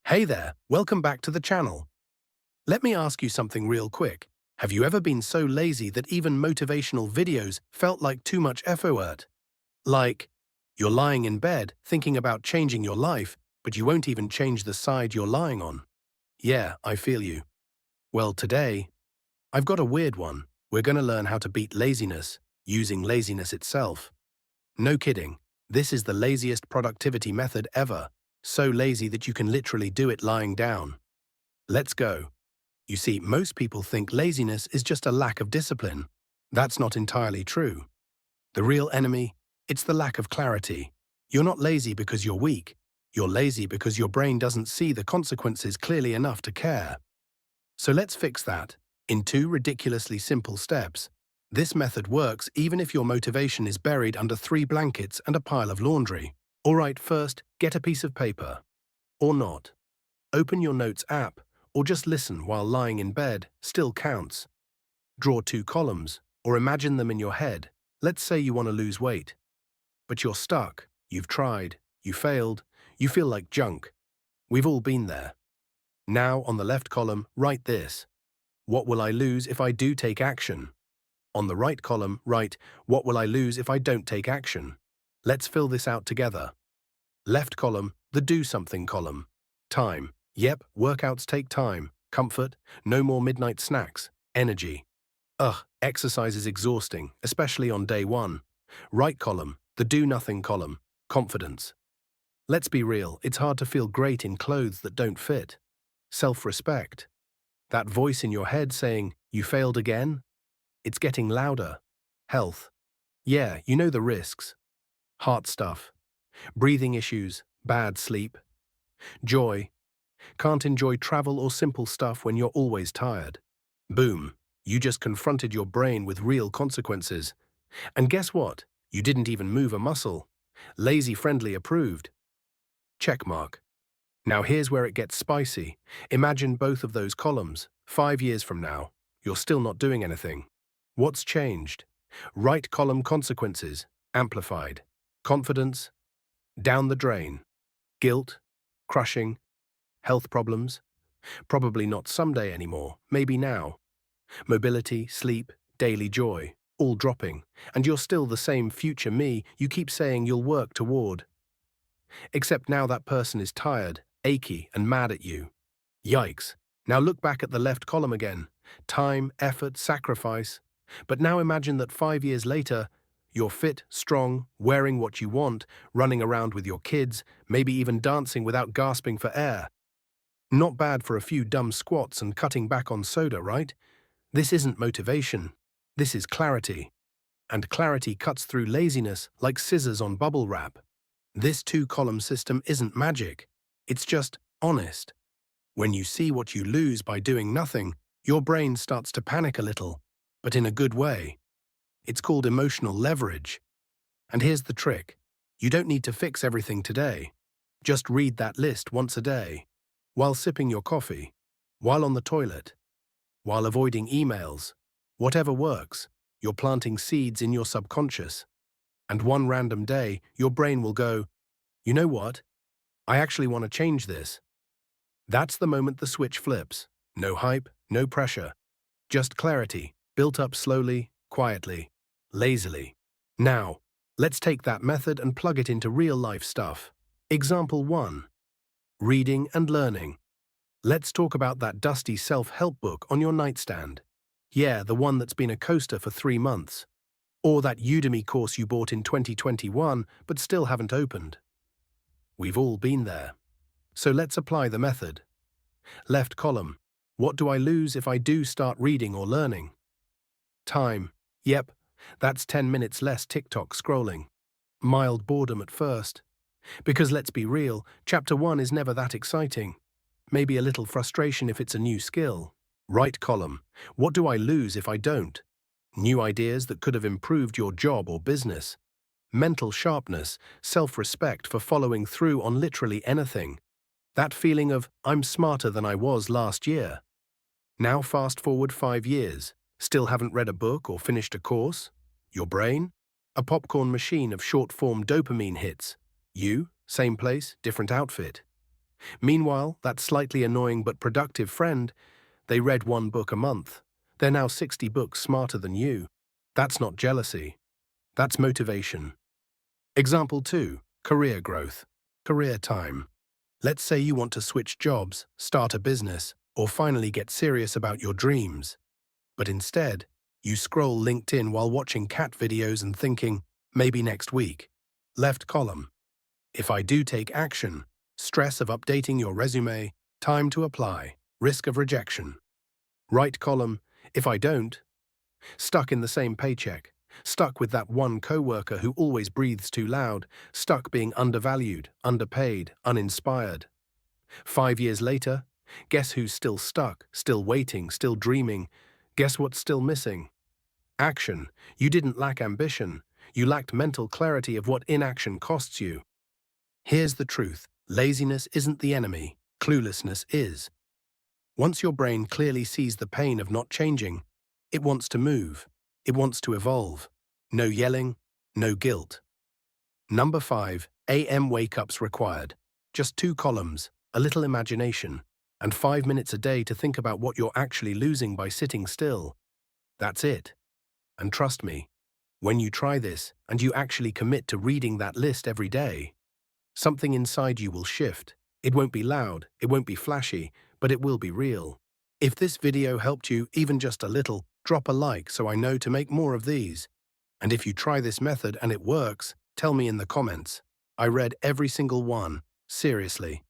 Hey there, welcome back to the channel. Let me ask you something real quick. Have you ever been so lazy that even motivational videos felt like too much effort? Like, you're lying in bed thinking about changing your life, but you won't even change the side you're lying on. Yeah, I feel you. Well, today, I've got a weird one. We're going to learn how to beat laziness using laziness itself. No kidding, this is the laziest productivity method ever. So lazy that you can literally do it lying down. Let's go. You see, most people think laziness is just a lack of discipline. That's not entirely true. The real enemy, it's the lack of clarity. You're not lazy because you're weak. You're lazy because your brain doesn't see the consequences clearly enough to care. So let's fix that in two ridiculously simple steps. This method works even if your motivation is buried under 3 blankets and a pile of laundry. All right, first, get a piece of paper. Or not. Open your Notes app, or just listen while lying in bed, still counts. Draw 2 columns, or imagine them in your head. Let's say you want to lose weight. But you're stuck, you've tried, you failed, you feel like junk. We've all been there. Now, on the left column, write this. What will I lose if I do take action? On the right column, write, what will I lose if I don't take action? Let's fill this out together. Left column, the do something column. Time. Yep, workouts take time. Comfort. No more midnight snacks. Energy. Ugh, exercise is exhausting, especially on day 1. Right column, the do nothing column. Confidence. Let's be real, it's hard to feel great in clothes that don't fit. Self-respect. That voice in your head saying, you failed again? It's getting louder. Health. Yeah, you know the risks. Heart stuff. Breathing issues. Bad sleep. Joy. Can't enjoy travel or simple stuff when you're always tired. Boom. You just confronted your brain with real consequences. And guess what? You didn't even move a muscle. Lazy-friendly approved. Check mark. Now here's where it gets spicy. Imagine both of those columns. 5 years from now, you're still not doing anything. What's changed? Right column consequences, amplified. Confidence, down the drain. Guilt, crushing. Health problems, probably not someday anymore, maybe now. Mobility, sleep, daily joy, all dropping. And you're still the same future me you keep saying you'll work toward. Except now that person is tired, achy, and mad at you. Yikes. Now look back at the left column again. Time, effort, sacrifice. But now imagine that 5 years later, you're fit, strong, wearing what you want, running around with your kids, maybe even dancing without gasping for air. Not bad for a few dumb squats and cutting back on soda, right? This isn't motivation. This is clarity. And clarity cuts through laziness like scissors on bubble wrap. This 2-column system isn't magic. It's just honest. When you see what you lose by doing nothing, your brain starts to panic a little, but in a good way. It's called emotional leverage. And here's the trick. You don't need to fix everything today. Just read that list once a day, while sipping your coffee, while on the toilet, while avoiding emails. Whatever works, you're planting seeds in your subconscious. And one random day, your brain will go, you know what? I actually want to change this. That's the moment the switch flips. No hype, no pressure. Just clarity, built up slowly, quietly, lazily. Now, let's take that method and plug it into real-life stuff. Example 1. Reading and learning. Let's talk about that dusty self-help book on your nightstand. Yeah, the one that's been a coaster for 3 months. Or that Udemy course you bought in 2021 but still haven't opened. We've all been there. So let's apply the method. Left column. What do I lose if I do start reading or learning? Time. Yep, that's 10 minutes less TikTok scrolling. Mild boredom at first. Because let's be real, chapter 1 is never that exciting. Maybe a little frustration if it's a new skill. Right column. What do I lose if I don't? New ideas that could have improved your job or business. Mental sharpness, self-respect for following through on literally anything. That feeling of, I'm smarter than I was last year. Now fast forward 5 years. Still haven't read a book or finished a course? Your brain? A popcorn machine of short-form dopamine hits. You? Same place, different outfit. Meanwhile, that slightly annoying but productive friend, they read one book a month. They're now 60 books smarter than you. That's not jealousy. That's motivation. Example 2. Career growth. Career time. Let's say you want to switch jobs, start a business, or finally get serious about your dreams. But instead, you scroll LinkedIn while watching cat videos and thinking, maybe next week. Left column. If I do take action, stress of updating your resume, time to apply, risk of rejection. Right column. If I don't, stuck in the same paycheck, stuck with that one coworker who always breathes too loud, stuck being undervalued, underpaid, uninspired. 5 years later, guess who's still stuck, still waiting, still dreaming? Guess what's still missing? Action. You didn't lack ambition. You lacked mental clarity of what inaction costs you. Here's the truth. Laziness isn't the enemy. Cluelessness is. Once your brain clearly sees the pain of not changing, it wants to move. It wants to evolve. No yelling, no guilt. Number 5. AM wake-ups required. Just 2 columns, a little imagination, and 5 minutes a day to think about what you're actually losing by sitting still. That's it. And trust me, when you try this and you actually commit to reading that list every day, something inside you will shift. It won't be loud, it won't be flashy, but it will be real. If this video helped you even just a little, drop a like so I know to make more of these. And if you try this method and it works, tell me in the comments. I read every single one, seriously.